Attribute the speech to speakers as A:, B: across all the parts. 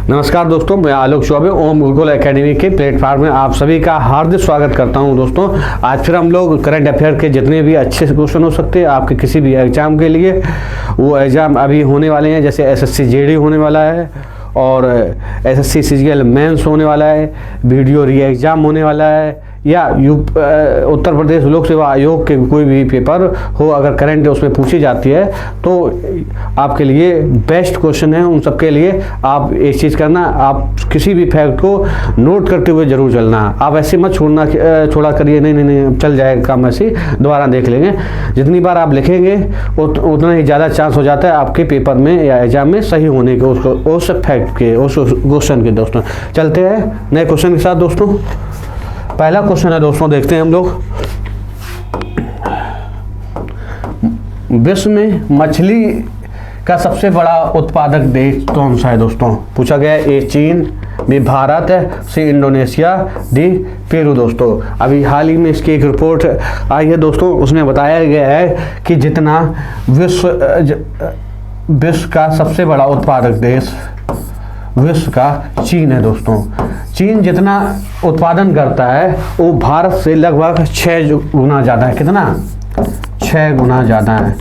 A: नमस्कार दोस्तों, मैं आलोक चौबे ओम गुरुकुल एकेडमी के प्लेटफॉर्म में आप सभी का हार्दिक स्वागत करता हूं। दोस्तों आज फिर हम लोग करंट अफेयर के जितने भी अच्छे क्वेश्चन हो सकते हैं आपके किसी भी एग्जाम के लिए, वो एग्जाम अभी होने वाले हैं। जैसे एसएससी जेडी होने वाला है और एसएससी सीजीएल मेंस होने वाला है, वीडियो री एग्जाम होने वाला है, या उत्तर प्रदेश लोक सेवा आयोग के कोई भी पेपर हो, अगर करंट उसमें पूछी जाती है तो आपके लिए बेस्ट क्वेश्चन है। उन सबके लिए आप एक चीज़ करना, आप किसी भी फैक्ट को नोट करते हुए जरूर चलना। आप ऐसे मत छोड़ा करिए, नहीं चल जाएगा काम, ऐसे दोबारा देख लेंगे। जितनी बार आप लिखेंगे उतना ही ज़्यादा चांस हो जाता है आपके पेपर में या एग्जाम में सही होने के, उस फैक्ट के, उस क्वेश्चन के। दोस्तों चलते हैं नए क्वेश्चन के साथ। दोस्तों पहला क्वेश्चन है, दोस्तों देखते हैं हम लोग। विश्व में मछली का सबसे बड़ा उत्पादक देश कौन सा है? दोस्तों पूछा गया है। A Chin, B Bharat, C Indonesia, D Peru. दोस्तों अभी हाल ही में इसकी एक रिपोर्ट आई है दोस्तों, उसमें बताया गया है कि जितना विश्व का सबसे बड़ा उत्पादक देश विश्व का चीन है। दोस्तों चीन जितना उत्पादन करता है वो भारत से लगभग 6 गुना ज़्यादा है। कितना? 6 गुना ज़्यादा है।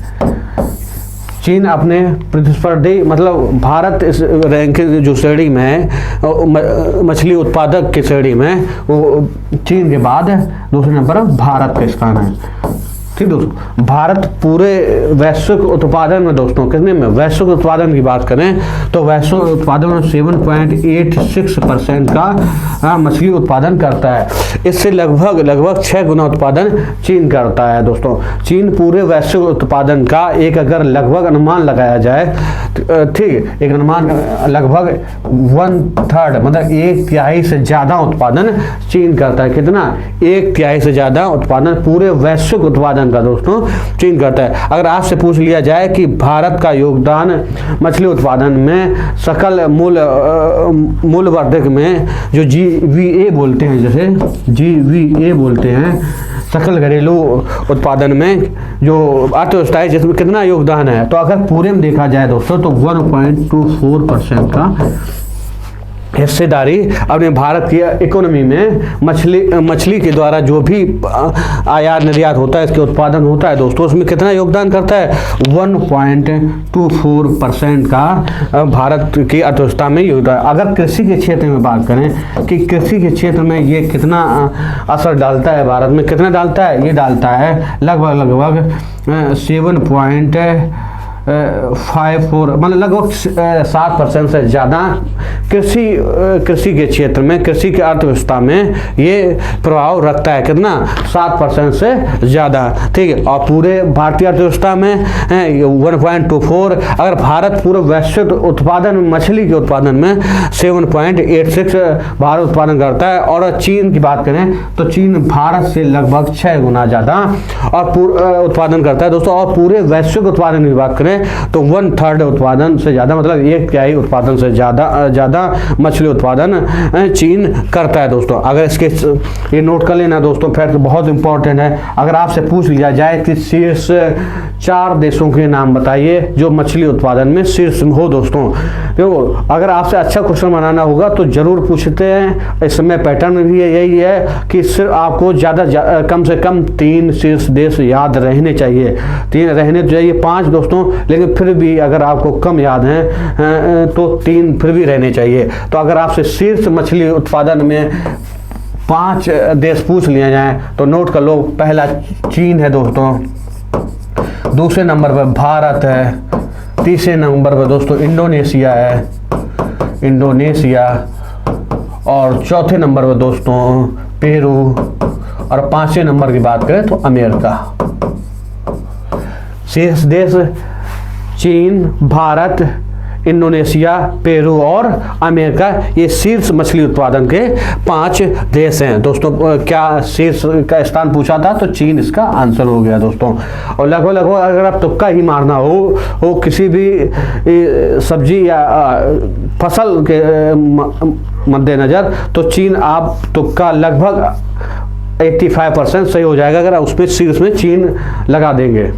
A: चीन अपने प्रतिस्पर्धी, मतलब भारत इस रैंकिंग जो श्रेणी में है, मछली उत्पादक की श्रेणी में, वो चीन के बाद दूसरे नंबर पर भारत का स्थान है। ठीक दोस्तों, भारत पूरे वैश्विक उत्पादन में, दोस्तों कितने में? वैश्विक उत्पादन की बात करें तो वैश्विक उत्पादन में 7.86% का मछली उत्पादन करता है। इससे लगभग 6 गुना उत्पादन चीन करता है। दोस्तों चीन पूरे वैश्विक उत्पादन का एक अगर लगभग अनुमान लगाया जाए, ठीक, एक अनुमान लगभग 1/3 मतलब 1/3 से ज़्यादा उत्पादन चीन करता है। कितना? 1/3 से ज़्यादा उत्पादन पूरे वैश्विक उत्पादन का दोस्तों चीन करता है। अगर आपसे पूछ लिया जाए कि भारत का योगदान मछली उत्पादन में सकल मूल्यवर्धक में जो GVA बोलते हैं, जैसे GVA बोलते हैं, सकल घरेलू उत्पादन में जो अर्थव्यवस्था है, जिसमें कितना योगदान है, तो अगर पूरे में देखा जाए दोस्तों तो 1.24% का हिस्सेदारी अपने भारत की इकोनॉमी में मछली के द्वारा जो भी आयात निर्यात होता है, इसके उत्पादन होता है दोस्तों, उसमें कितना योगदान करता है? 1.24% का भारत की अर्थव्यवस्था में योगदान। अगर कृषि के क्षेत्र में बात करें कि कृषि के क्षेत्र में ये कितना असर डालता है, भारत में कितना डालता है? ये डालता है लगभग 7.54 मतलब लगभग 7% से ज़्यादा कृषि के क्षेत्र में, कृषि की अर्थव्यवस्था में ये प्रभाव रखता है। कितना? 7% से ज़्यादा। ठीक है, और पूरे भारतीय अर्थव्यवस्था में 1.24। अगर भारत पूरे वैश्विक उत्पादन में, मछली के उत्पादन में 7.86 भारत उत्पादन करता है। और चीन की बात करें तो चीन भारत से लगभग 6 गुना ज़्यादा और उत्पादन करता है दोस्तों। और पूरे वैश्विक उत्पादन की बात करें तो 1/3 उत्पादन से ज़्यादा, मतलब 1/3 उत्पादन से ज़्यादा मछली उत्पादन चीन करता है दोस्तों। अगर इसके ये नोट कर लेना दोस्तों, फैक्ट बहुत इंपॉर्टेंट है। अगर आपसे पूछ लिया जाए कि शीर्ष 4 देशों के नाम बताइए जो मछली उत्पादन में शीर्ष हो दोस्तों, तो अगर आपसे अच्छा क्वेश्चन बनाना होगा तो जरूर पूछते हैं। इस समय पैटर्न भी यही है कि सिर्फ आपको कम से कम 3 शीर्ष देश याद रहने चाहिए। 3 रहने चाहिए, 5 दोस्तों, लेकिन फिर भी अगर आपको कम याद हैं तो 3 फिर भी रहने चाहिए। तो अगर आपसे शीर्ष मछली उत्पादन में 5 देश पूछ लिए जाएं तो नोट कर लो। पहला चीन है दोस्तों, दूसरे नंबर पर भारत है, तीसरे नंबर पर दोस्तों इंडोनेशिया है, और चौथे नंबर पर दोस्तों पेरू, और 5वें नंबर की बात करें तो अमेरिका। शीर्ष देश चीन, भारत, इंडोनेशिया, पेरू और अमेरिका, ये शीर्ष मछली उत्पादन के 5 देश हैं दोस्तों। क्या शीर्ष का स्थान पूछा था तो चीन इसका आंसर हो गया दोस्तों। और लगभग अगर आप तुक्का ही मारना हो किसी भी सब्जी या फसल के मद्देनजर, तो चीन आप तुक्का लगभग 85% सही हो जाएगा अगर उसमें शीर्ष में चीन लगा देंगे।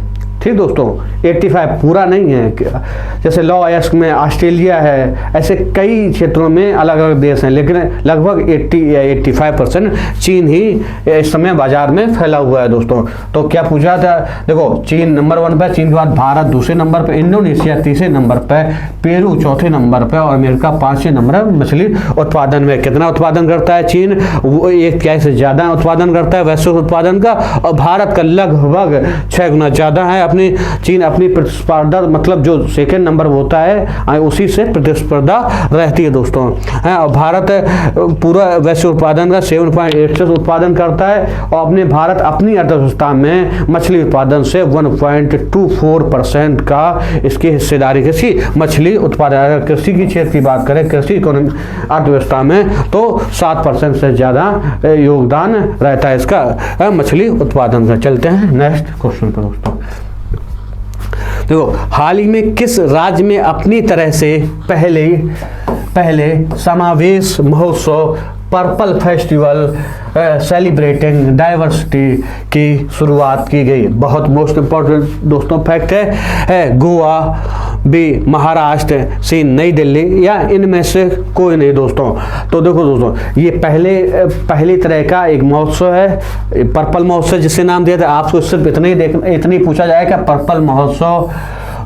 A: ठीक दोस्तों, 85 पूरा नहीं है। जैसे लॉयस्क में ऑस्ट्रेलिया है, ऐसे कई क्षेत्रों में अलग अलग देश हैं, लेकिन लगभग 80 या 85% चीन ही इस समय बाजार में फैला हुआ है दोस्तों। तो क्या पूछा था, देखो चीन नंबर 1 पे, चीन के बाद भारत दूसरे नंबर पे, इंडोनेशिया तीसरे नंबर पे, पेरू चौथे नंबर पे और अमेरिका 5वें नंबर पर मछली उत्पादन में। कितना उत्पादन करता है चीन, वो 1 से ज़्यादा उत्पादन करता है वैश्विक उत्पादन का, और भारत का लगभग 6 गुना ज़्यादा है। अपनी चीन अपनी प्रतिस्पर्धा, मतलब जो सेकेंड नंबर होता है उसी से प्रतिस्पर्धा रहती है दोस्तों, है। और भारत पूरा वैश्विक उत्पादन का 7.8 उत्पादन करता है, और अपने भारत अपनी अर्थव्यवस्था में मछली उत्पादन से 1.24% का इसकी हिस्सेदारी कृषि मछली उत्पादन, कृषि की क्षेत्र की बात करें, कृषि इकोनॉमी अर्थव्यवस्था में तो 7% से ज़्यादा योगदान रहता है इसका मछली उत्पादन का। चलते हैं नेक्स्ट क्वेश्चन पर दोस्तों। देखो, हाल ही में किस राज्य में अपनी तरह से पहले समावेश महोत्सव पर्पल फेस्टिवल सेलिब्रेटिंग डाइवर्सिटी की शुरुआत की गई? बहुत मोस्ट इम्पोर्टेंट दोस्तों फैक्ट है गोवा भी, महाराष्ट्र, सी नई दिल्ली, या इनमें से कोई नहीं दोस्तों। तो देखो दोस्तों, ये पहली तरह का एक महोत्सव है, पर्पल महोत्सव जिसे नाम दिया था। आपको सिर्फ इतनी पूछा जाएगा पर्पल महोत्सव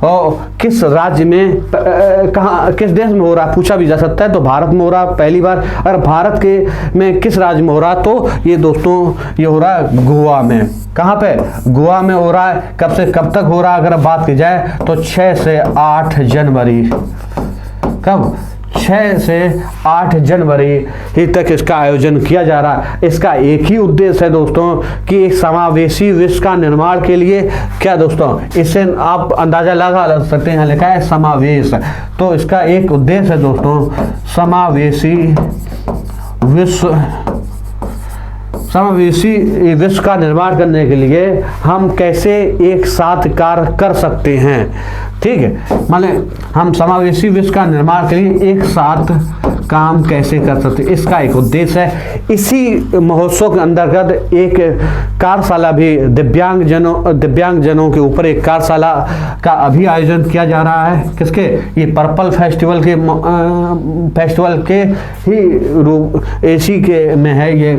A: और किस राज्य में, कहाँ, किस देश में हो रहा, पूछा भी जा सकता है। तो भारत में हो रहा पहली बार, अगर भारत के में किस राज्य में हो रहा, तो ये दोस्तों ये हो रहा है गोवा में। कहाँ पे? गोवा में हो रहा है। कब से कब तक हो रहा है अगर बात की जाए तो 6 से 8 जनवरी। कब? 6 से 8 जनवरी ही तक इसका आयोजन किया जा रहा है। इसका एक ही उद्देश्य है दोस्तों कि एक समावेशी विश्व का निर्माण के लिए, क्या दोस्तों, इससे आप अंदाजा लगा सकते हैं, लिखा है समावेश। तो इसका एक उद्देश्य है दोस्तों समावेशी विश्व का निर्माण करने के लिए हम कैसे एक साथ कार्य कर सकते हैं। ठीक है, माने हम समावेशी विश्व का निर्माण के लिए एक साथ काम कैसे कर सकते, इसका एक उद्देश्य है। इसी महोत्सव के अंतर्गत एक कार्यशाला भी दिव्यांग जनों के ऊपर एक कार्यशाला का अभी आयोजन किया जा रहा है। किसके? ये पर्पल फेस्टिवल के ही रूप एसी के में है। ये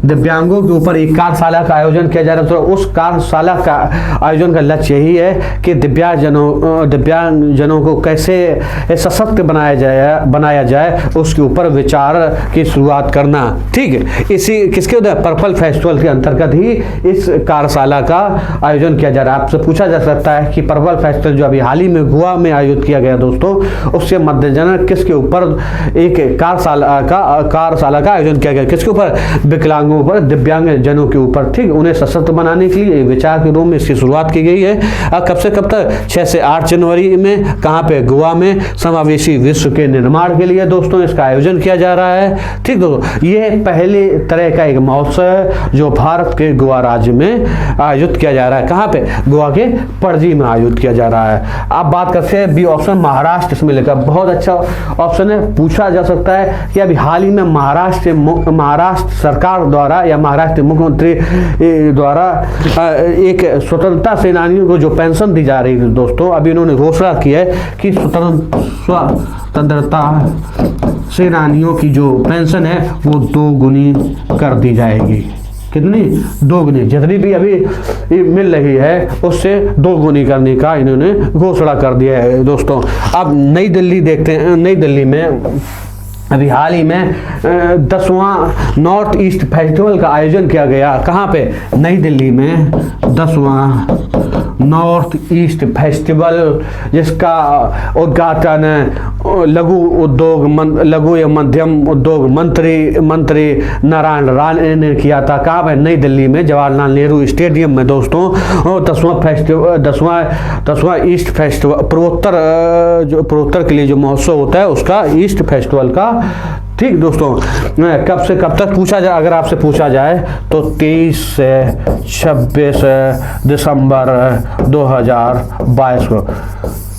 A: दिव्यांगों के ऊपर एक कार्यशाला का आयोजन किया जा रहा है। तो उस कार्यशाला का आयोजन का लक्ष्य यही है कि दिव्यांग जनों को कैसे सशक्त बनाया जाए उसके ऊपर विचार की शुरुआत करना। ठीक है, इसी किसके उधर पर्पल फेस्टिवल के अंतर्गत ही इस कार्यशाला का आयोजन किया जा रहा है। आपसे पूछा जा सकता है कि पर्पल फेस्टिवल जो अभी हाल ही में गोवा में आयोजित किया गया दोस्तों, उससे मद्देनजर किसके ऊपर एक कार्यशाला का आयोजन किया गया? किसके ऊपर? विकलांगों पर, दिव्यांग जनों के ऊपर। ठीक, उन्हें सशक्त बनाने के लिए विचार के रूप में इसकी शुरुआत की गई है। कब से कब तक? 6 से 8 जनवरी में। कहाँ पे? गोवा में। समावेशी विश्व के निर्माण के लिए दोस्तों इसका आयोजन किया जा रहा है। ठीक दोस्तों, ये पहले तरह का एक महोत्सव है जो भारत के गोवा राज्य में आयोजित किया जा रहा है। कहाँ पे? गोवा के पणजी में आयोजित किया जा रहा है। आप बात करते हैं बी ऑप्शन महाराष्ट्र, इसमें लिखा बहुत अच्छा ऑप्शन है। पूछा जा सकता है कि अभी हाल ही में महाराष्ट्र सरकार द्वारा या महाराष्ट्र मुख्यमंत्री द्वारा एक स्वतंत्रता सेनानियों को जो पेंशन दी जा रही है दोस्तों, अभी उन्होंने घोषणा की है कि स्वतंत्रता सेनानियों की जो पेंशन है वो 2 गुनी कर दी जाएगी। कितनी? 2 गुनी। जितनी भी अभी मिल रही है उससे 2 गुनी करने का इन्होंने घोषणा कर दिया है दोस्तों। अब नई दिल्ली देखते हैं। नई दिल्ली में अभी हाल ही में 10वां नॉर्थ ईस्ट फेस्टिवल का आयोजन किया गया। कहाँ पे? नई दिल्ली में 10वां नॉर्थ ईस्ट फेस्टिवल, जिसका उद्घाटन लघु एवं मध्यम उद्योग मंत्री नारायण राणे ने किया था। कहाँ पे? नई दिल्ली में जवाहरलाल नेहरू स्टेडियम में दोस्तों। 10वां ईस्ट फेस्टिवल पूर्वोत्तर के लिए जो महोत्सव होता है उसका ईस्ट फेस्टिवल का। ठीक दोस्तों, कब से कब तक पूछा जाए, अगर आपसे पूछा जाए तो 23 से 26 दिसंबर 2022 को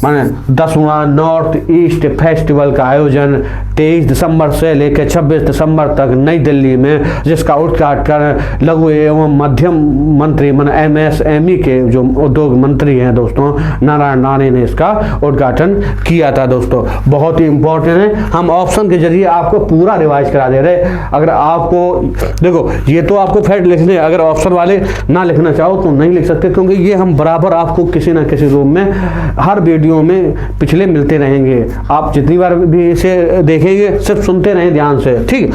A: माने 10वां नॉर्थ ईस्ट फेस्टिवल का आयोजन 23 दिसंबर से लेकर 26 दिसंबर तक नई दिल्ली में, जिसका उद्घाटन लघु एवं मध्यम मंत्री MSME के जो उद्योग मंत्री हैं दोस्तों नारायण राणे ने इसका उद्घाटन किया था दोस्तों। बहुत ही इंपॉर्टेंट है, हम ऑप्शन के जरिए आपको पूरा रिवाइज करा दे रहे। अगर आपको देखो ये तो आपको फैक्ट लिखने, अगर ऑप्शन वाले ना लिखना चाहो तो नहीं लिख सकते, क्योंकि ये हम बराबर आपको किसी ना किसी रूप में हर वीडियो में पिछले मिलते रहेंगे। आप जितनी बार भी इसे देखेंगे सिर्फ सुनते रहें ध्यान से, ठीक।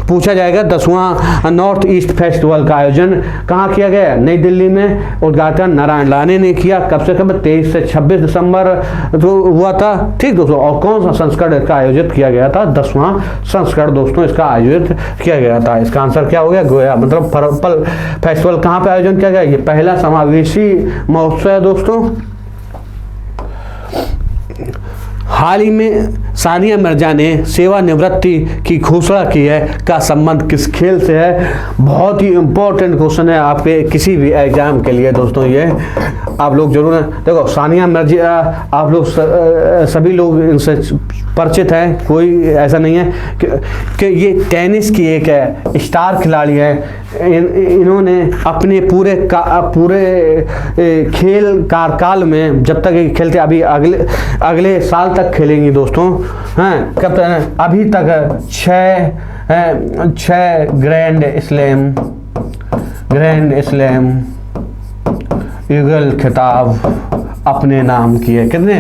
A: पूछा जाएगा 10वां नॉर्थ ईस्ट फेस्टिवल का आयोजन कहाँ किया गया? नई दिल्ली में। उद्घाटन नारायण राणे ने किया। कब से कब? 23 से 26 दिसंबर तो हुआ था, ठीक दोस्तों। और कौन सा संस्करण इसका आयोजित किया गया था? 10वां संस्करण दोस्तों इसका आयोजित किया गया था। इसका आंसर क्या हो गया? गोया। मतलब पर्पल फेस्टिवल कहाँ पे आयोजन किया गया? ये पहला समावेशी महोत्सव है दोस्तों। हाल ही में सानिया मिर्जा ने सेवानिवृत्ति की घोषणा की है, का संबंध किस खेल से है? बहुत ही इंपॉर्टेंट क्वेश्चन है आपके किसी भी एग्जाम के लिए दोस्तों। ये आप लोग जरूर देखो, सानिया मिर्जा आप लोग सभी लोग इनसे परिचित हैं, कोई ऐसा नहीं है कि ये टेनिस की एक स्टार खिलाड़ी है। इन्होंने अपने पूरे खेल कार्यकाल में, जब तक ये खेलते, अभी अगले साल तक खेलेंगी दोस्तों, हैं कब तक? अभी तक 6 ग्रैंड स्लैम युगल खिताब अपने नाम किए। कितने?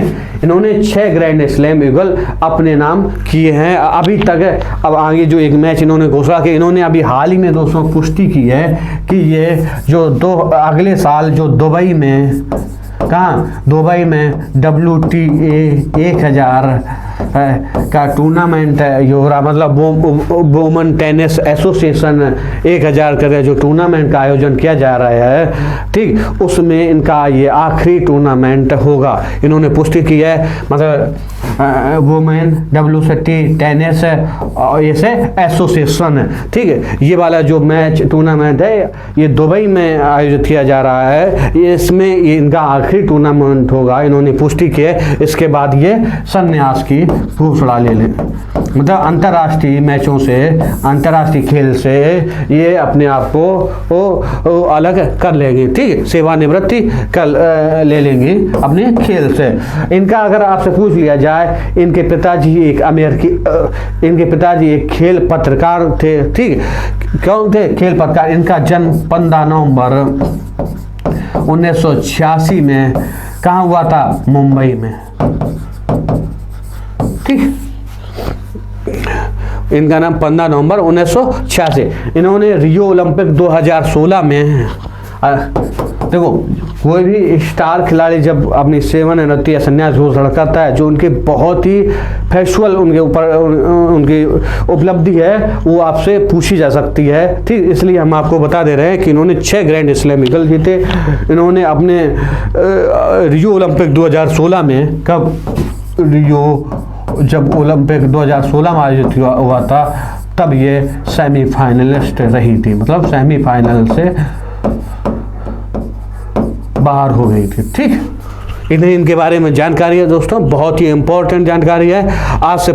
A: इन्होंने 6 ग्रैंड स्लैम युगल अपने नाम किए हैं अभी तक। अब आगे जो एक मैच इन्होंने घोषणा की, इन्होंने अभी हाल ही में दोस्तों पुष्टि की है कि ये जो अगले साल जो दुबई में, कहाँ? दुबई में WTA 1000 का टूर्नामेंट है योरा, मतलब वुमेन टेनिस एसोसिएशन 1000 का जो टूर्नामेंट का आयोजन किया जा रहा है, ठीक, उसमें इनका ये आखिरी टूर्नामेंट होगा। इन्होंने पुष्टि की है, मतलब वुमेन WTA टेनिस ऐसे एसोसिएशन, ठीक है। ये वाला जो मैच टूर्नामेंट है ये दुबई में आयोजित किया जा रहा है, इसमें ये इनका आखिरी टूर्नामेंट होगा। इन्होंने पुष्टि की है, इसके बाद ये संन्यास की घोषणा ले लें, मतलब अंतर्राष्ट्रीय मैचों से, अंतर्राष्ट्रीय खेल से ये अपने आप को अलग कर लेंगे, ठीक है। सेवानिवृत्ति कर ले लेंगे अपने खेल से। इनका अगर आपसे पूछ लिया जाए, इनके पिताजी एक खेल पत्रकार थे, ठीक है। कौन थे? खेल पत्रकार। इनका जन्म 15 नवंबर 1986 में कहाँ हुआ था? मुंबई में, ठीक। इनका नाम 15 नवंबर 1986। इन्होंने रियो ओलंपिक 2016 में, देखो कोई भी स्टार खिलाड़ी जब अपनी सेवानिवृत्ति या संन्यास घोषणा करता है, जो उनके बहुत ही फैक्चुअल उनके ऊपर उनकी उपलब्धि है वो आपसे पूछी जा सकती है, ठीक। इसलिए हम आपको बता दे रहे हैं कि इन्होंने 6 ग्रैंड स्लैम मेडल जीते। इन्होंने अपने रियो ओलंपिक 2016 में, कब? रियो जब ओलंपिक 2016 में आयोजित हुआ था, तब ये सेमीफाइनलिस्ट रही थी, मतलब सेमीफाइनल से बाहर हो गई थी, ठीक। इन्हें इनके बारे में जानकारी है दोस्तों, बहुत ही इंपॉर्टेंट जानकारी है। आज से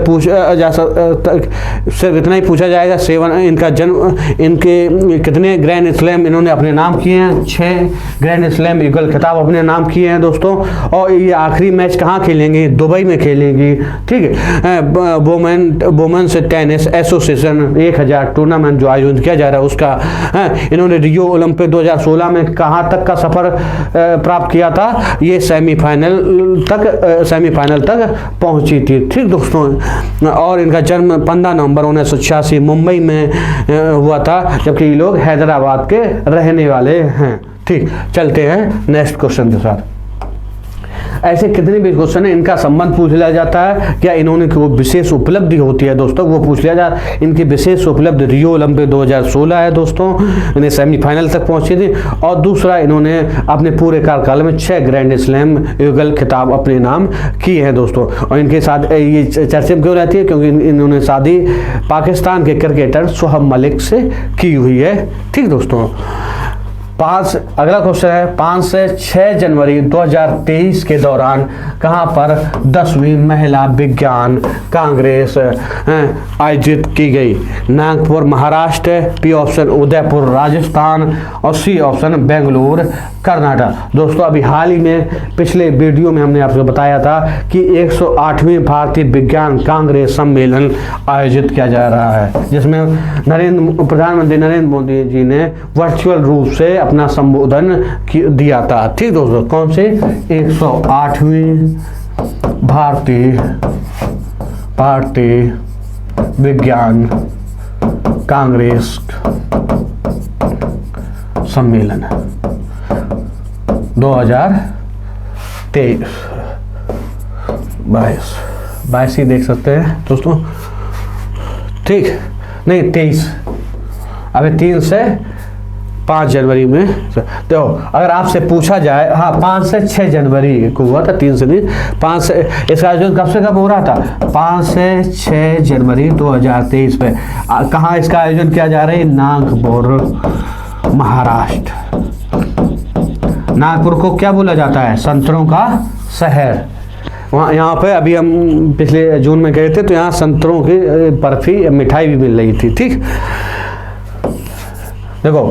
A: सिर्फ इतना ही पूछा जाएगा। इनका जन्म, इनके कितने ग्रैंड स्लैम इन्होंने अपने नाम किए हैं? 6 ग्रैंड स्लैम युगल खिताब अपने नाम किए हैं दोस्तों। और ये आखिरी मैच कहाँ खेलेंगे? दुबई में खेलेंगी, ठीक है। वुमेन्स टेनिस एसोसिएशन 1000 टूर्नामेंट जो आयोजन किया जा रहा है उसका, इन्होंने रियो ओलंपिक 2016 में कहाँ तक का सफर प्राप्त किया था? ये सेमीफाइनल तक पहुंची थी, ठीक दोस्तों। और इनका जन्म 15 नवंबर 1986 मुंबई में हुआ था, जबकि ये लोग हैदराबाद के रहने वाले हैं, ठीक। चलते हैं नेक्स्ट क्वेश्चन के साथ। ऐसे कितने भी क्वेश्चन है, इनका संबंध पूछ लिया जाता है, क्या इन्होंने कोई विशेष उपलब्धि होती है दोस्तों, वो पूछ लिया जाता है। इनकी विशेष उपलब्धि रियो ओलंपिक 2016 है दोस्तों, इन्हें सेमीफाइनल तक पहुंची थी। और दूसरा, इन्होंने अपने पूरे कार्यकाल में 6 ग्रैंड स्लैम युगल खिताब अपने नाम किए हैं दोस्तों। और इनके साथ ये चर्चा में क्यों रहती है? क्योंकि इन्होंने शादी पाकिस्तान के क्रिकेटर सोहब मलिक से की हुई है, ठीक दोस्तों। अगला क्वेश्चन है 5 से 6 जनवरी 2023 के दौरान कहां पर 10वीं महिला विज्ञान कांग्रेस आयोजित की गई? नागपुर महाराष्ट्र, बी ऑप्शन उदयपुर राजस्थान और सी ऑप्शन बेंगलुरु कर्नाटक। दोस्तों अभी हाल ही में पिछले वीडियो में हमने आपको बताया था कि 108वीं भारतीय विज्ञान कांग्रेस सम्मेलन आयोजित किया जा रहा है, जिसमें प्रधानमंत्री नरेंद्र मोदी जी ने वर्चुअल रूप से अपना संबोधन दिया था। ठीक दोस्तों, कौन से 108वीं भारतीय विज्ञान कांग्रेस सम्मेलन 2022 ही देख सकते हैं दोस्तों। ठीक, नहीं 23, अभी 3 से 5 जनवरी में। देखो अगर आपसे पूछा जाए, हाँ 5 से 6 जनवरी को हुआ था, 3 से नहीं, 5 से। इसका आयोजन कब से कब हो रहा था? 5 से 6 जनवरी 2023 में। कहाँ इसका आयोजन किया जा रहा है? नागपुर महाराष्ट्र। नागपुर को क्या बोला जाता है? संतरों का शहर। वहाँ यहाँ पे अभी हम पिछले जून में गए थे तो यहाँ संतरों की बर्फी मिठाई भी मिल रही थी। ठीक, देखो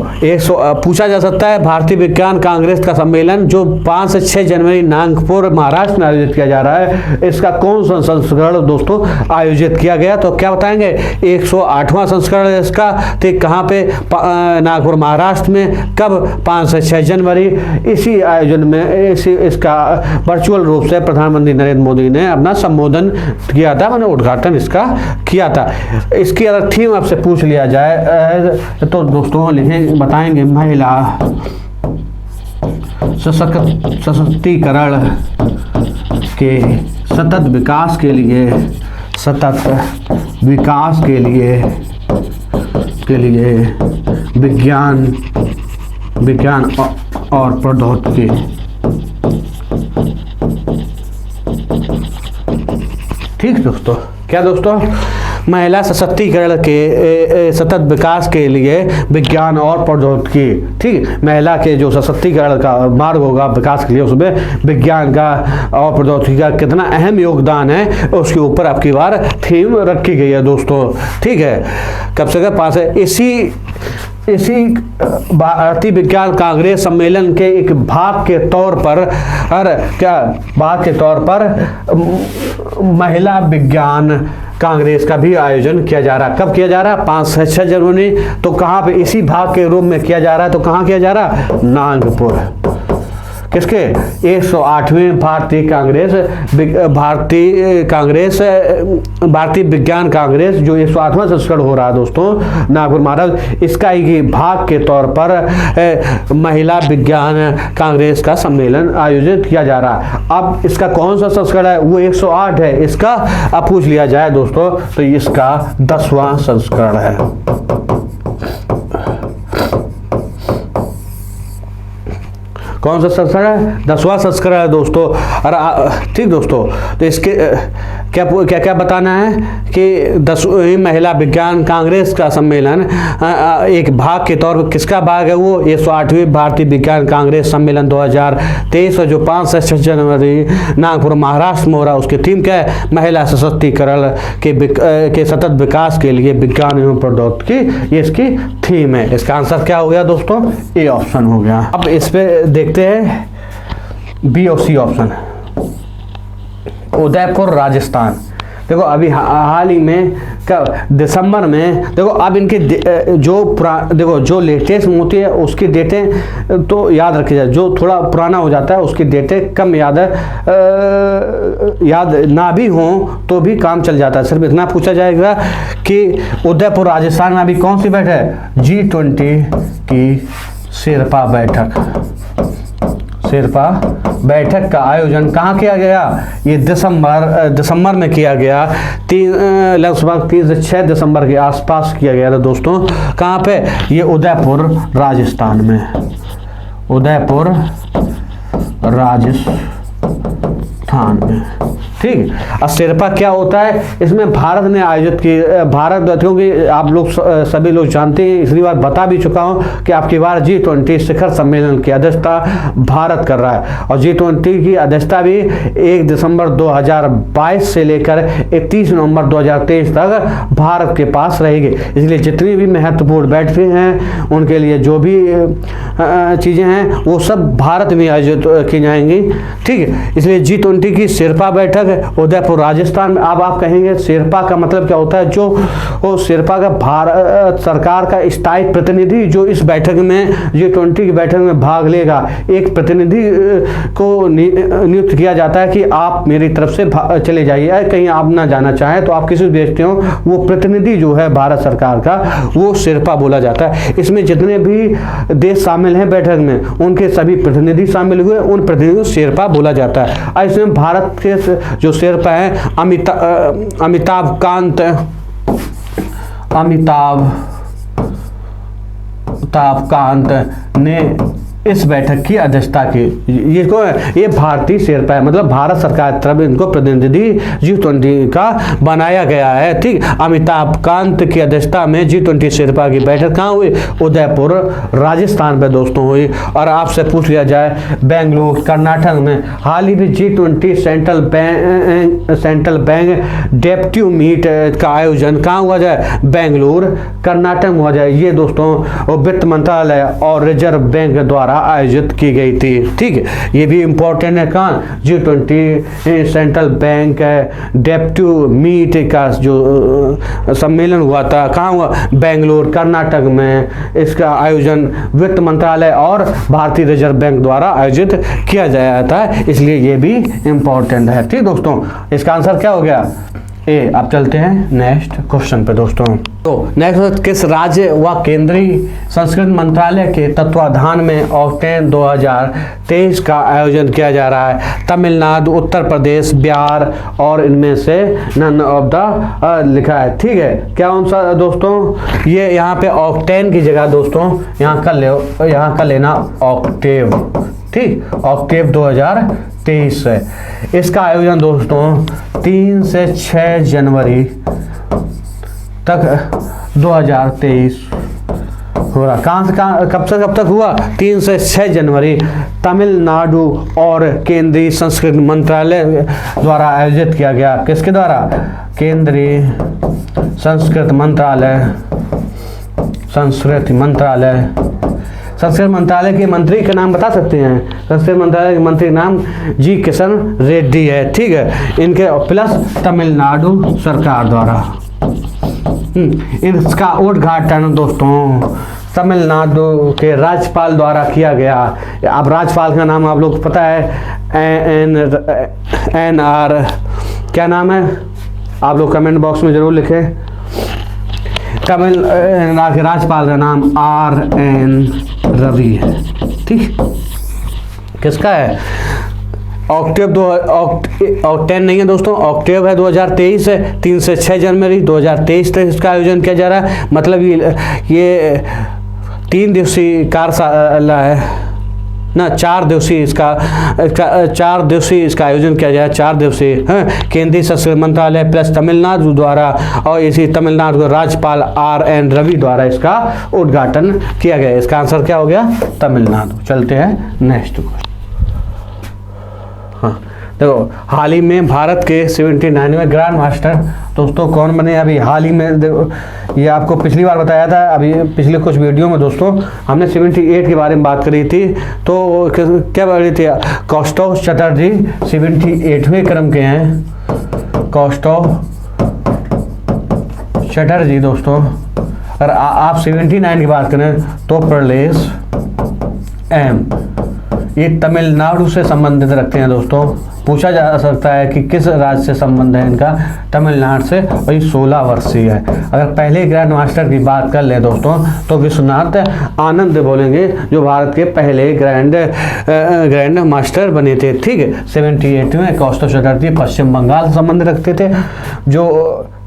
A: पूछा जा सकता है भारतीय विज्ञान कांग्रेस का सम्मेलन जो 5 से 6 जनवरी नागपुर महाराष्ट्र में आयोजित किया जा रहा है, इसका कौन सा संस्करण दोस्तों आयोजित किया गया? तो क्या बताएंगे? 108वां संस्करण है इसका। ठीक, कहाँ पे? नागपुर महाराष्ट्र में। कब? 5 से 6 जनवरी। इसी आयोजन में इसका वर्चुअल रूप से प्रधानमंत्री नरेंद्र मोदी ने अपना संबोधन किया था, मैंने उद्घाटन इसका किया था। इसकी अगर थीम आपसे पूछ लिया जाए तो दोस्तों बताएंगे महिला सशक्तिकरण के सतत विकास के लिए विज्ञान और प्रौद्योगिकी। ठीक दोस्तों, क्या दोस्तों? महिला सशक्तिकरण के सतत विकास के लिए विज्ञान और प्रौद्योगिकी। ठीक, महिला के जो सशक्तिकरण का मार्ग होगा विकास के लिए, उसमें विज्ञान का और प्रौद्योगिकी का कितना अहम योगदान है उसके ऊपर आपकी बार थीम रखी गई है दोस्तों। ठीक है, कब से कब 5 है। इसी भारतीय विज्ञान कांग्रेस सम्मेलन के एक भाग के तौर पर महिला विज्ञान कांग्रेस का भी आयोजन किया जा रहा है। कब किया जा रहा है? 5 से 6 जनवरी। तो कहाँ पे? इसी भाग के रूप में किया जा रहा है। तो कहाँ किया जा रहा है? नागपुर। किसके? 108वीं भारतीय विज्ञान कांग्रेस जो 108वां संस्करण हो रहा है दोस्तों नागपुर महाराष्ट्र, इसका एक भाग के तौर पर महिला विज्ञान कांग्रेस का सम्मेलन आयोजित किया जा रहा है। अब इसका कौन सा संस्करण है? वो 108 है। इसका अब पूछ लिया जाए दोस्तों तो इसका 10वां संस्करण है। कौन सा संस्करण है? 10वां संस्करण है दोस्तों। और ठीक दोस्तों, तो इसके क्या बताना है कि 10वीं महिला विज्ञान कांग्रेस का सम्मेलन एक भाग के तौर पर, किसका भाग है वो? 108वीं भारतीय विज्ञान कांग्रेस सम्मेलन 2023 जो 5 से 6 जनवरी नागपुर महाराष्ट्र में हो रहा है। उसकी थीम क्या है? महिला सशक्तिकरण के सतत विकास के लिए विज्ञान एवं प्रौद्योगिकी, ये इसकी थीम है। इसका आंसर क्या हो गया दोस्तों? ए ऑप्शन हो गया। अब इस पे देखते हैं बी और सी ऑप्शन। उदयपुर राजस्थान। देखो अभी हाल ही में कब? दिसंबर में। देखो अब इनके जो लेटेस्ट होती है उसकी डेटें तो याद रखी जाए, जो थोड़ा पुराना हो जाता है उसकी डेटें कम याद ना भी हो तो भी काम चल जाता है। सिर्फ इतना पूछा जाएगा कि उदयपुर राजस्थान में अभी कौन सी बैठक है? G20 की शेरपा बैठक का आयोजन कहाँ किया गया? ये दिसंबर में किया गया। लगभग 3 से 6 दिसंबर के आसपास किया गया था दोस्तों। कहाँ पे? ये उदयपुर राजस्थान में। उदयपुर राजस्थान में ठीक। अब शेरपा क्या होता है, इसमें भारत ने आयोजित की, भारत, क्योंकि आप लोग सभी लोग जानते हैं, इसलिए बार बता भी चुका हूं कि आपकी बार G20 शिखर सम्मेलन की अध्यक्षता भारत कर रहा है, और G20 की अध्यक्षता भी 1 दिसंबर 2022 से लेकर 31 नवंबर 2023 तक भारत के पास रहेगी। इसलिए जितनी भी महत्वपूर्ण बैठकें हैं, उनके लिए जो भी चीज़ें हैं, वो सब भारत में आयोजित की जाएंगी, ठीक है। इसलिए G20 की शेरपा बैठक उदयपुर राजस्थान में। अब आप कहेंगे शेरपा का मतलब क्या होता है, जो वो शेरपा का भारत सरकार का स्थायी प्रतिनिधि जो इस बैठक में G20 की बैठक में भाग लेगा, एक प्रतिनिधि को नियुक्त किया जाता है कि आप मेरी तरफ से चले जाइए, कहीं आप ना जाना चाहें तो आप किसी भी भेजते हो, वो प्रतिनिधि जो है भारत सरकार का, वो शेरपा बोला जाता है। इसमें जितने भी देश शामिल हैं बैठक में, उनके सभी प्रतिनिधि शामिल हुए, उन प्रतिनिधियों को शेरपा बोला जाता है। इसमें भारत के जो शेरपा है अमिताभ कांत ने इस बैठक की अध्यक्षता की। ये भारतीय शेरपा है, मतलब भारत सरकार की तरफ इनको प्रतिनिधि G20 का बनाया गया है, ठीक। अमिताभ कांत की अध्यक्षता में G20 शेरपा की बैठक कहाँ हुई, उदयपुर राजस्थान पे दोस्तों हुई। और आपसे पूछ लिया जाए बेंगलुरु कर्नाटक में हाल ही में G20 central bank deputy meet का आयोजन कहाँ हुआ जाए, बेंगलुरु कर्नाटक में हुआ जाए। ये दोस्तों वित्त मंत्रालय और रिजर्व बैंक द्वारा आयोजित की गई थी, ठीक है। ये भी इंपॉर्टेंट है, कहाँ G20 central bank deputy meet का जो सम्मेलन हुआ था, कहाँ हुआ, बेंगलुरु कर्नाटक में। इसका आयोजन वित्त मंत्रालय और भारतीय रिजर्व बैंक द्वारा आयोजित किया जाता है, इसलिए ये भी इंपॉर्टेंट है, ठीक दोस्तों। इसका आंसर क्या हो गया, ए। अब चलते हैं नेक्स्ट क्वेश्चन पे दोस्तों। तो नेक्स्ट, किस राज्य व केंद्रीय संस्कृति मंत्रालय के तत्वाधान में ऑक्टेन 2023 का आयोजन किया जा रहा है, तमिलनाडु, उत्तर प्रदेश, बिहार, और इनमें से नन ऑफ द लिखा है, ठीक है। क्या आंसर दोस्तों, ये यहाँ पे ऑक्टेन की जगह दोस्तों यहाँ कर लेना ऑक्टेव, ठीक। ऑक्टेव 2023 है। इसका आयोजन दोस्तों 3 से 6 जनवरी तक 2023 हो रहा। कहाँ से कब से कब तक हुआ, 3 से 6 जनवरी तमिलनाडु और केंद्रीय संस्कृति मंत्रालय द्वारा आयोजित किया गया। किसके द्वारा, केंद्रीय संस्कृति मंत्रालय के मंत्री का नाम बता सकते हैं, संस्कृति मंत्रालय के मंत्री का नाम जी किशन रेड्डी है, ठीक है। इनके प्लस तमिलनाडु सरकार द्वारा इसका उद्घाटन दोस्तों तमिलनाडु के राज्यपाल द्वारा किया गया। अब राज्यपाल का नाम आप लोग पता है, NR, क्या नाम है, आप लोग कमेंट बॉक्स में जरूर लिखें। तमिलनाडु के राज्यपाल का नाम RN रवि है, ठीक। किसका है, ऑक्टेन नहीं है दोस्तों, ऑक्टेव है 2023 है, 3 से 6 जनवरी 2023 तक इसका आयोजन किया जा रहा है। मतलब ये 3 दिवसीय कार्यशाला है ना, 4 दिवसीय इसका 4 दिवसीय इसका आयोजन किया जाए, 4 दिवसीय, केंद्रीय संस्कृति मंत्रालय प्लस तमिलनाडु द्वारा, और इसी तमिलनाडु के राज्यपाल RN रवि द्वारा इसका उद्घाटन किया गया। इसका आंसर क्या हो गया, तमिलनाडु। चलते हैं नेक्स्ट क्वेश्चन। हाँ देखो, हाल ही में भारत के 79वें ग्रैंड मास्टर दोस्तों कौन बने, अभी हाल ही में देखो, ये आपको पिछली बार बताया था, अभी पिछले कुछ वीडियो में दोस्तों हमने 78 के बारे में बात करी थी। तो क्या बात रही थी, कौस्तुभ चटर्जी 78वें क्रम के हैं, कौस्तुभ चटर्जी दोस्तों। अगर आप 79 की बात करें तो प्रलेस M, ये तमिलनाडु से संबंधित रखते हैं दोस्तों। पूछा जा सकता है कि किस राज्य से संबंध है इनका, तमिलनाडु से, और ये 16 वर्षीय है। अगर पहले ग्रैंड मास्टर की बात कर ले दोस्तों तो विश्वनाथ आनंद बोलेंगे, जो भारत के पहले ग्रैंड मास्टर बने थे, ठीक है। 78 में कौस्तुभ चटर्जी पश्चिम बंगाल से संबंध रखते थे, जो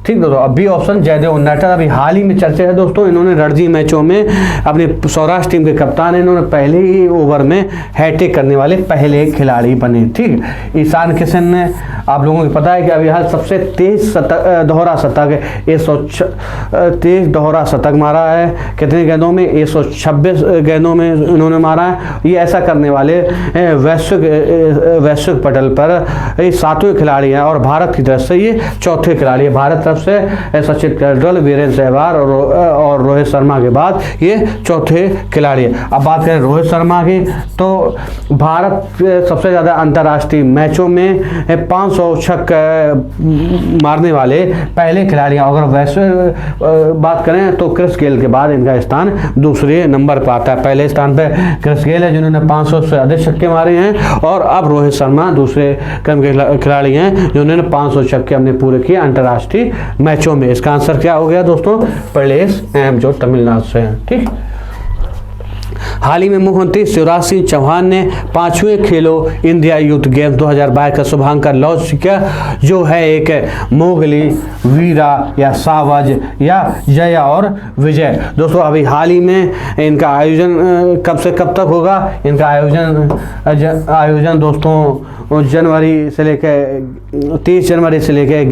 A: ठीक दोस्तों। अब बी ऑप्शन जयदेव उन्नाटर, अभी हाल ही में चर्चा है दोस्तों, इन्होंने रणजी मैचों में अपने सौराष्ट्र टीम के कप्तान हैं, इन्होंने पहले ही ओवर में हैट्रिक करने वाले पहले खिलाड़ी बने। ठीक, ईशान किशन ने, आप लोगों को पता है कि अभी हाल सबसे तेज दोहरा शतक 123 दोहरा शतक मारा है। कितने गेंदों में? 126 गेंदों में इन्होंने मारा है। ये ऐसा करने वाले वैश्विक पटल पर 7वें खिलाड़ी हैं और भारत की तरफ से ये 4थे खिलाड़ी है। भारत तरफ से सचिन तेंदुलकर, वीरेंद्र सहवाग और रोहित शर्मा के बाद ये 4थे खिलाड़ी है। अब बात करें रोहित शर्मा की, तो भारत सबसे ज़्यादा अंतर्राष्ट्रीय मैचों में 500 छक्के मारने वाले पहले खिलाड़ी हैं। अगर वैसे बात करें तो क्रिस गेल के बाद इनका स्थान दूसरे नंबर पर आता है। पहले स्थान पर क्रिस गेल है जिन्होंने 500 से अधिक छक्के मारे हैं, और अब रोहित शर्मा दूसरे क्रम के खिलाड़ी हैं जिन्होंने 500 छक्के हमने पूरे किए अंतर्राष्ट्रीय मैचों में। इसका आंसर क्या हो गया दोस्तों? प्रलेश एम, जो तमिलनाडु से हैं। ठीक, हाल ही में मुख्यमंत्री शिवराज सिंह चौहान ने 5वें खेलो इंडिया यूथ गेम 2022 का शुभारंभ लॉन्च किया, जो है एक मोगली, वीरा या सावज या जया और विजय। दोस्तों अभी हाल ही में इनका आयोजन कब से कब तक होगा? इनका आयोजन दोस्तों जनवरी से लेकर 30 जनवरी से लेकर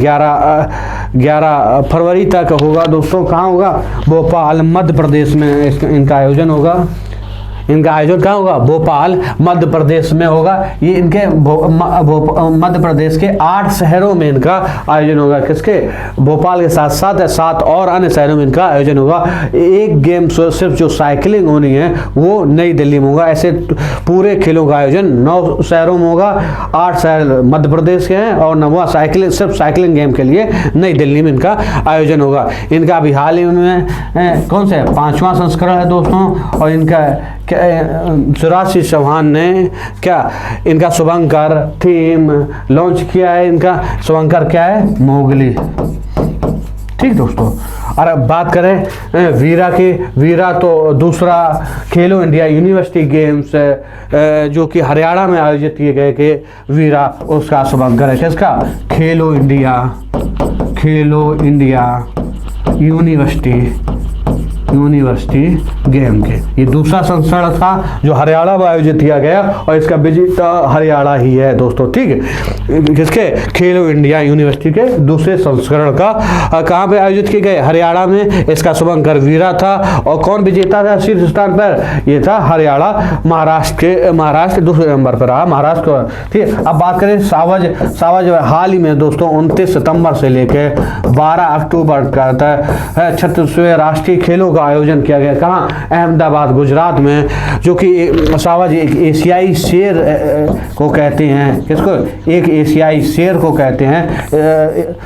A: 11 फरवरी तक होगा। दोस्तों कहाँ होगा? भोपाल मध्य प्रदेश में इनका आयोजन होगा। इनका आयोजन कहाँ होगा? भोपाल मध्य प्रदेश में होगा। ये इनके मध्य प्रदेश के 8 शहरों में इनका आयोजन होगा। किसके? भोपाल के साथ साथ 7 और अन्य शहरों में इनका आयोजन होगा। एक गेम सिर्फ जो साइकिलिंग होनी है वो नई दिल्ली में होगा। ऐसे पूरे खेलों का आयोजन 9 शहरों में होगा। 8 शहर मध्य प्रदेश के हैं और 9वां साइकिलिंग, सिर्फ साइकिलिंग गेम के लिए नई दिल्ली में इनका आयोजन होगा। इनका अभी हाल ही में कौन सा 5वां संस्करण है दोस्तों, और इनका शिवराज सिंह चौहान ने क्या इनका शुभंकर थीम लॉन्च किया है। इनका शुभंकर क्या है? मोगली। ठीक दोस्तों, और अब बात करें वीरा की। वीरा तो दूसरा खेलो इंडिया यूनिवर्सिटी गेम्स जो कि हरियाणा में आयोजित किए गए के वीरा, उसका शुभंकर है किसका? खेलो इंडिया यूनिवर्सिटी गेम के। ये दूसरा संस्करण था जो हरियाणा में आयोजित किया गया और इसका विजेता हरियाणा ही है दोस्तों। ठीक है, किसके? खेलो इंडिया यूनिवर्सिटी के दूसरे संस्करण का कहाँ पे आयोजित किए गए? हरियाणा में। इसका शुभंकर वीरा था। और कौन विजेता था शीर्ष स्थान पर? ये था हरियाणा। महाराष्ट्र दूसरे नंबर पर रहा, महाराष्ट्र। ठीक है, अब बात करें सावज हाल ही में दोस्तों 29 सितंबर से लेकर 12 अक्टूबर तक 36वें राष्ट्रीय खेलों आयोजन किया गया। कहाँ? अहमदाबाद गुजरात में। जो कि सावज एक एशियाई शेर को कहते हैं। किसको? एक एशियाई शेर को कहते हैं।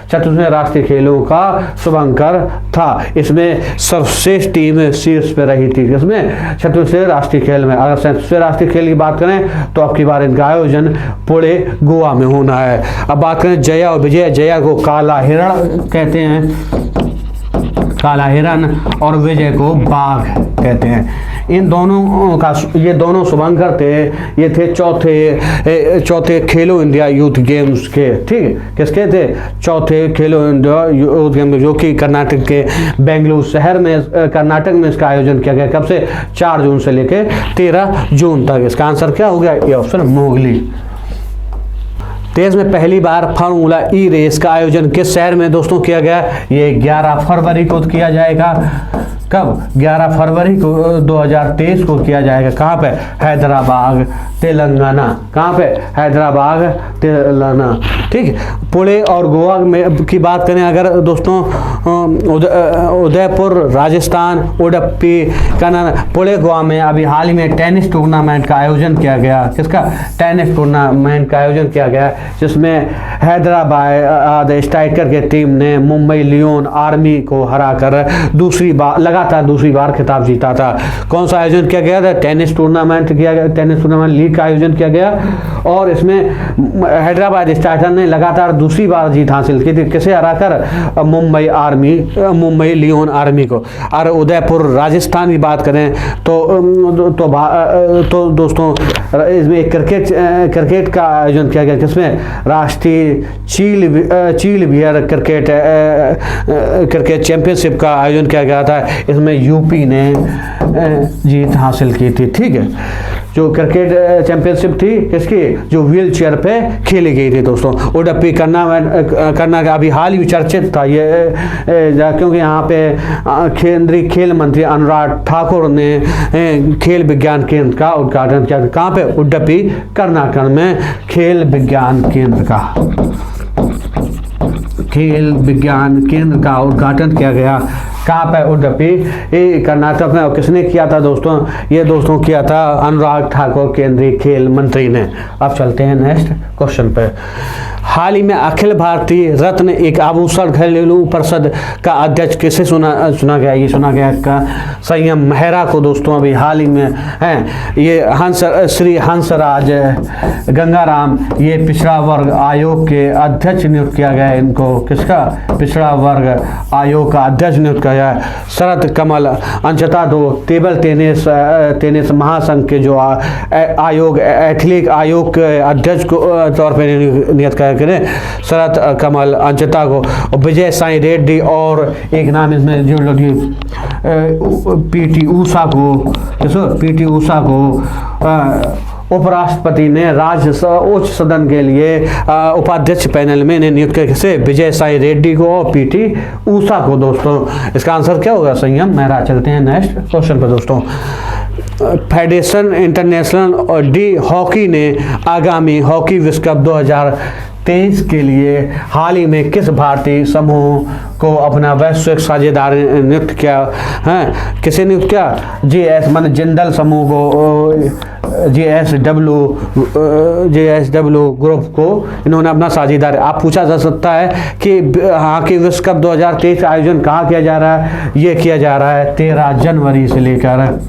A: 36वें राष्ट्रीय खेलों का शुभंकर था। इसमें सर्वश्रेष्ठ टीम शीर्ष पे रही थी। किसमें? 36वें राष्ट्रीय खेल में। अगर 37वें राष्ट्रीय खेल की बात करें तो अब की बार इनका आयोजन पुणे गोवा में होना है। अब बात करें जया और विजय। जया को काला हिरण कहते हैं, काला हिरन, और विजय को बाघ कहते हैं। इन दोनों का, ये दोनों शुभंकर थे। ये थे चौथे खेलो इंडिया यूथ गेम्स के। ठीक, किसके थे? चौथे खेलो इंडिया यूथ गेम्स, जो कि कर्नाटक के बेंगलुरु शहर में, कर्नाटक में इसका आयोजन किया गया। कब से? 4 जून से लेकर 13 जून तक। इसका आंसर क्या हो गया? ये ऑप्शन मोगली। देश में पहली बार फार्मूला ई रेस का आयोजन किस शहर में दोस्तों किया गया? ये 11 फरवरी को किया जाएगा। कब? 11 फरवरी को 2023 को किया जाएगा। कहाँ पे? हैदराबाद तेलंगाना। कहाँ पे? हैदराबाद तेलंगाना। ठीक, पुणे और गोवा में की बात करें अगर दोस्तों, उदयपुर राजस्थान, उडुपी पुणे गोवा में अभी हाल ही में टेनिस टूर्नामेंट का आयोजन किया गया। किसका? टेनिस टूर्नामेंट का आयोजन किया गया, जिसमें हैदराबाद स्ट्राइकर के टीम ने मुंबई लियोन आर्मी को हराकर लगातार दूसरी बार खिताब जीता था। कौन सा आयोजन किया गया था? टेनिस टूर्नामेंट किया गया। टेनिस टूर्नामेंट लीग का आयोजन किया गया और इसमें हैदराबाद स्टार्टर ने लगातार दूसरी बार जीत हासिल की थी, किसे हराकर? मुंबई लियोन आर्मी को। और उदयपुर राजस्थान की बात करें तो दोस्तों इसमें एक क्रिकेट का आयोजन किया गया, किसमें? राष्ट्रीय चील बियर क्रिकेट चैंपियनशिप का आयोजन किया गया था। इसमें यूपी ने जीत हासिल की थी। ठीक है, जो क्रिकेट चैंपियनशिप थी किसकी? जो व्हील चेयर पे खेली गई थी दोस्तों। उडुपी करना का अभी हाल ही चर्चित था ये, क्योंकि यहाँ पे केंद्रीय खेल मंत्री अनुराग ठाकुर ने खेल विज्ञान केंद्र का उद्घाटन किया। कहाँ पे? उडुपी कर्नाटक में खेल विज्ञान केंद्र का उद्घाटन किया गया। कहाँ पे? उडुपी कर्नाटक में। और किसने किया था दोस्तों? ये दोस्तों किया था अनुराग ठाकुर, केंद्रीय खेल मंत्री ने। अब चलते हैं नेक्स्ट क्वेश्चन पे। हाल ही में अखिल भारतीय रत्न एक आभूषण घरेलू परिषद का अध्यक्ष किसे चुना गया? ये चुना गया का संयम मेहरा को दोस्तों। अभी हाल ही में हैं ये श्री हंसराज गंगाराम, ये पिछड़ा वर्ग आयोग के अध्यक्ष नियुक्त किया गया। इनको किसका? पिछड़ा वर्ग आयोग का अध्यक्ष नियुक्त किया गया। शरद कमल अंशता दो टेबल टेनिस महासंघ के जो आयोग एथलीट आयोग के अध्यक्ष को तौर पर नियुक्त किया। शरद कमल अंशता को, विजय साई रेड्डी और एक नाम इसमें जो लोग पीटी ऊषा को उपराष्ट्रपति ने उच्च सदन के लिए उपाध्यक्ष पैनल में नियुक्त किया। किसे? विजय साई रेड्डी को और पीटी ऊषा को दोस्तों। इसका आंसर क्या होगा? संयम मेहरा। चलते हैं नेक्स्ट क्वेश्चन पर दोस्तों। फेडरेशन इंटरनेशनल और डी हॉकी ने आगामी हॉकी विश्व कप 2023 के लिए हाल ही में किस भारतीय समूह को अपना वैश्विक साझेदार नियुक्त किया है? किसे नियुक्त किया? JS मान जिंदल समूह को, JSW ग्रुप को इन्होंने अपना साझेदार। आप पूछा जा सकता है कि हॉकी विश्व कप 2023 का आयोजन कहाँ किया जा रहा है? ये किया जा रहा है 13 जनवरी से लेकर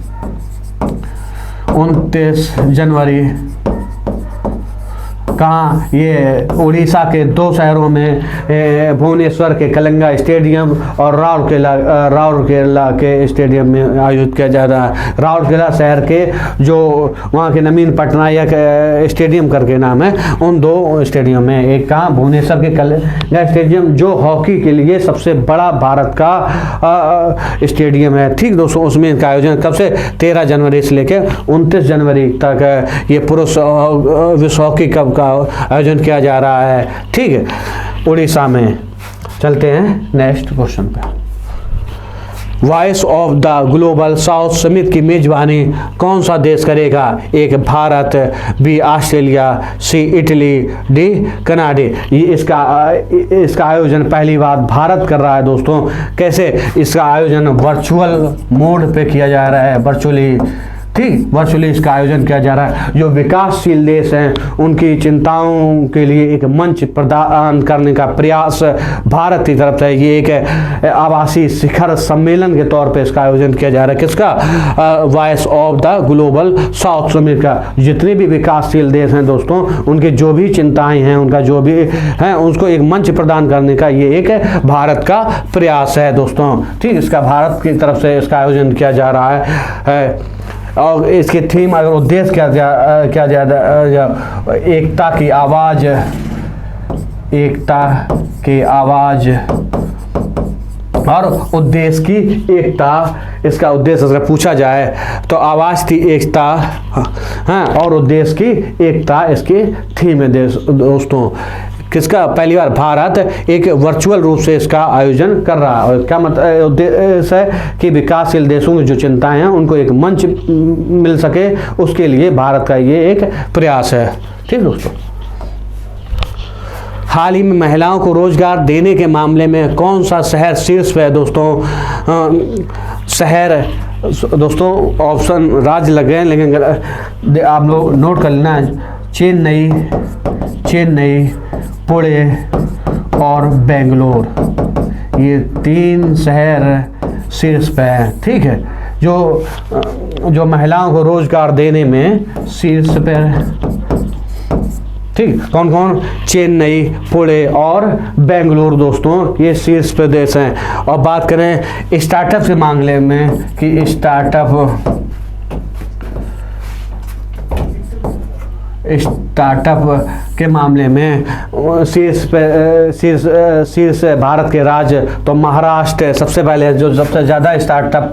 A: 29 जनवरी। कहाँ? ये उड़ीसा के 2 शहरों में, भुवनेश्वर के कलिंगा स्टेडियम और राउरकेला के स्टेडियम में आयोजित किया जा रहा है। राउरकेला शहर के जो वहाँ के नवीन पटनायक स्टेडियम करके नाम है, उन 2 स्टेडियम में। एक कहाँ? भुवनेश्वर के कलिंगा स्टेडियम जो हॉकी के लिए सबसे बड़ा भारत का स्टेडियम है। ठीक दोस्तों, उसमें इनका आयोजन कब से? 13 जनवरी से लेकर 29 जनवरी तक ये पुरुष विश्व हॉकी कप का आयोजन किया जा रहा है। ठीक है, उड़ीसा में। चलते हैं नेक्स्ट क्वेश्चन पे। Voice of the global south summit की मेजबानी कौन सा देश करेगा? एक भारत, बी ऑस्ट्रेलिया, सी इटली, डी कनाडा। ये इसका आयोजन पहली बार भारत कर रहा है दोस्तों। कैसे? इसका आयोजन वर्चुअल मोड पे किया जा रहा है, वर्चुअली। ठीक, वर्चुअली इसका आयोजन किया जा रहा है। जो विकासशील देश हैं उनकी चिंताओं के लिए एक मंच प्रदान करने का प्रयास भारत की तरफ से। ये एक आभासी शिखर सम्मेलन के तौर पे इसका आयोजन किया जा रहा है। किसका? Voice of the global south summit का। जितने भी विकासशील देश हैं दोस्तों, उनकी जो भी चिंताएं हैं, उनका जो भी है, उसको एक मंच प्रदान करने का ये एक भारत का प्रयास है दोस्तों। ठीक, इसका भारत की तरफ से इसका आयोजन किया जा रहा है। और इसकी थीम अगर उद्देश्य क्या ज़्यादा एकता की आवाज़ और उद्देश्य की एकता। इसका उद्देश्य अगर पूछा जाए तो आवाज़ थी एकता, हाँ, और उद्देश्य की एकता इसकी थीम है दोस्तों। किसका? पहली बार भारत एक वर्चुअल रूप से इसका आयोजन कर रहा है। और क्या मतलब उद्देश्य है कि विकासशील देशों की जो चिंताएं हैं उनको एक मंच मिल सके, उसके लिए भारत का ये एक प्रयास है। ठीक दोस्तों, हाल ही में महिलाओं को रोजगार देने के मामले में कौन सा शहर शीर्ष पे है दोस्तों? शहर दोस्तों ऑप्शन राज्य लग गए, लेकिन आप लोग नोट कर लेना। चेन्नई, पुणे और बेंगलोर, ये 3 शहर शीर्ष पे हैं। ठीक है, जो महिलाओं को रोजगार देने में शीर्ष पे ठीक, कौन कौन? चेन्नई, पुणे और बेंगलुरु दोस्तों, ये शीर्ष प्रदेश हैं। और बात करें स्टार्टअप के मामले में कि स्टार्टअप के मामले में शीर्ष भारत के राज्य तो महाराष्ट्र सबसे पहले जो सबसे ज़्यादा स्टार्टअप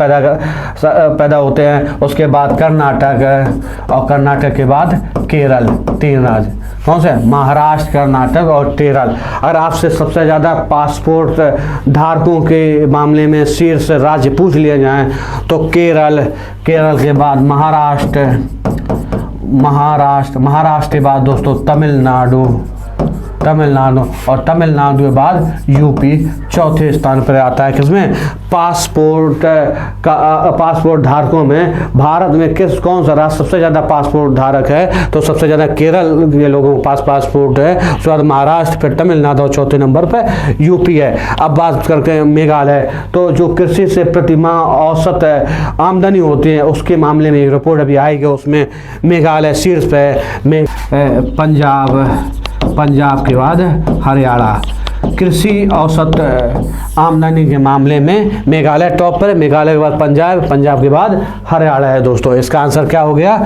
A: पैदा होते हैं, उसके बाद कर्नाटक और कर्नाटक के बाद केरल। 3 राज्य कौन से? महाराष्ट्र, कर्नाटक और केरल। अगर आपसे सबसे ज़्यादा पासपोर्ट धारकों के मामले में शीर्ष राज्य पूछ लिए जाएं तो केरल के बाद महाराष्ट्र के बाद दोस्तों तमिलनाडु और तमिलनाडु के बाद यूपी चौथे स्थान पर आता है। किसमें? पासपोर्ट धारकों में भारत में कौन सा राज्य सबसे ज़्यादा पासपोर्ट धारक है? तो सबसे ज़्यादा केरल के लोगों के पास पासपोर्ट है, उसके बाद महाराष्ट्र, फिर तमिलनाडु और चौथे नंबर पर यूपी है। अब बात करते हैं मेघालय, तो जो कृषि से प्रतिमाह औसत आमदनी होती है उसके मामले में एक रिपोर्ट अभी आएगी, उसमें मेघालय शीर्ष पे, पंजाब के बाद हरियाणा। कृषि औसत आमदनी के मामले में मेघालय टॉप पर है, मेघालय के बाद पंजाब के बाद हरियाणा है दोस्तों। इसका आंसर क्या हो गया?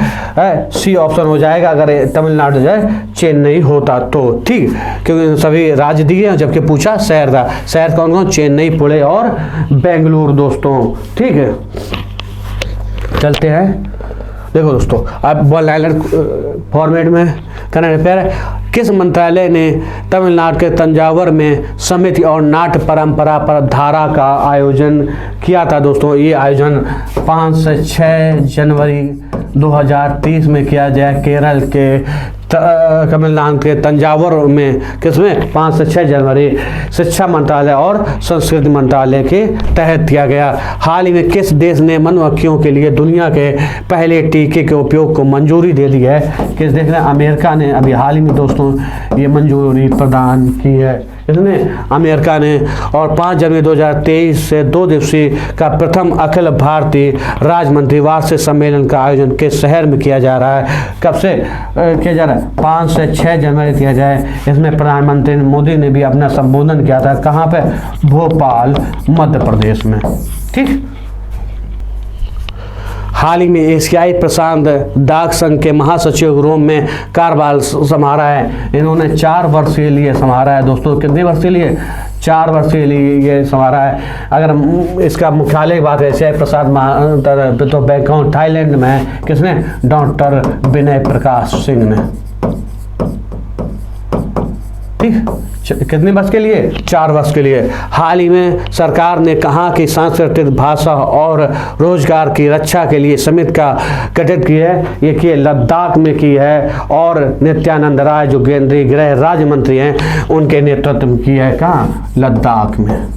A: सी ऑप्शन हो जाएगा अगर तमिलनाडु जाए चेन्नई होता तो। ठीक, क्योंकि सभी राज्य दिए हैं, जबकि पूछा शहर था। शहर कौन कौन? चेन्नई, पुणे और बेंगलुरु दोस्तों। ठीक है, चलते हैं। देखो दोस्तों, अब वन लाइनर फॉर्मेट में करंट अफेयर। किस मंत्रालय ने तमिलनाडु के तंजावुर में समिति और नाट्य परंपरा पर धारा का आयोजन किया था दोस्तों? ये आयोजन 5 से 6 जनवरी 2023 में किया जाए केरल के तमिलनाडु के तंजावुर में। किसमें? 5 से 6 जनवरी। शिक्षा मंत्रालय और संस्कृति मंत्रालय के तहत किया गया। हाल ही में किस देश ने मधुमक्खियों के लिए दुनिया के पहले टीके के उपयोग को मंजूरी दे दी है? किस देश ने? अमेरिका ने अभी हाल ही में दोस्तों ये मंजूरी प्रदान की है। इसमें अमेरिका ने। और 5 जनवरी 2023 से 2 दिवसीय का प्रथम अखिल भारतीय राज्यमंत्री वार्षिक सम्मेलन का आयोजन किस शहर में किया जा रहा है? कब से किया जा रहा है? 5 से 6 जनवरी किया जाए। इसमें प्रधानमंत्री मोदी ने भी अपना संबोधन किया था। कहाँ पे? भोपाल, मध्य प्रदेश में। ठीक, हाल ही में एशियाई प्रशांत डाक संघ के महासचिव रोम में कार्यभार संभाला है। इन्होंने 4 वर्ष के लिए संभाला है दोस्तों। कितने वर्ष के लिए? 4 वर्ष के लिए संभाला है। अगर इसका मुख्यालय की बात है एशियाई प्रशांत तो बैंकॉक थाईलैंड में। किसने? डॉक्टर विनय प्रकाश सिंह ने। ठीक, कितने वर्ष के लिए? 4 वर्ष के लिए। हाल ही में सरकार ने कहा कि सांस्कृतिक भाषा और रोजगार की रक्षा के लिए समिति का गठित की है। ये की लद्दाख में की है और नित्यानंद राय जो केंद्रीय गृह राज्य मंत्री हैं उनके नेतृत्व में की है। कहाँ? लद्दाख में।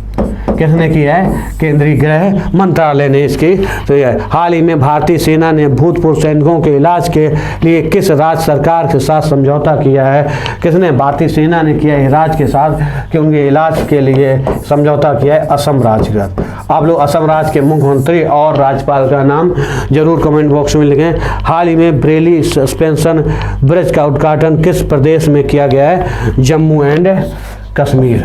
A: किसने की है? केंद्रीय गृह मंत्रालय ने इसकी। तो हाल ही में भारतीय सेना ने भूतपूर्व सैनिकों के इलाज के लिए किस राज्य सरकार के साथ समझौता किया है? किसने? भारतीय सेना ने किया है राज्य के साथ कि उनके इलाज के लिए समझौता किया है असम राज्य का। आप लोग असम राज्य के मुख्यमंत्री और राज्यपाल का नाम जरूर कमेंट बॉक्स में लिखें। हाल ही में बरेली सस्पेंशन ब्रिज का उद्घाटन किस प्रदेश में किया गया है? जम्मू एंड कश्मीर।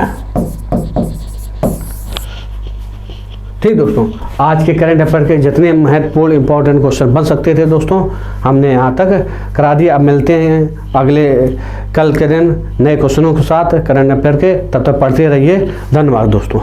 A: ठीक दोस्तों, आज के करंट अफेयर के जितने महत्वपूर्ण इंपॉर्टेंट क्वेश्चन बन सकते थे दोस्तों हमने यहाँ तक करा दिया। अब मिलते हैं कल के दिन नए क्वेश्चनों के साथ करंट अफेयर के। तब तक पढ़ते रहिए। धन्यवाद दोस्तों।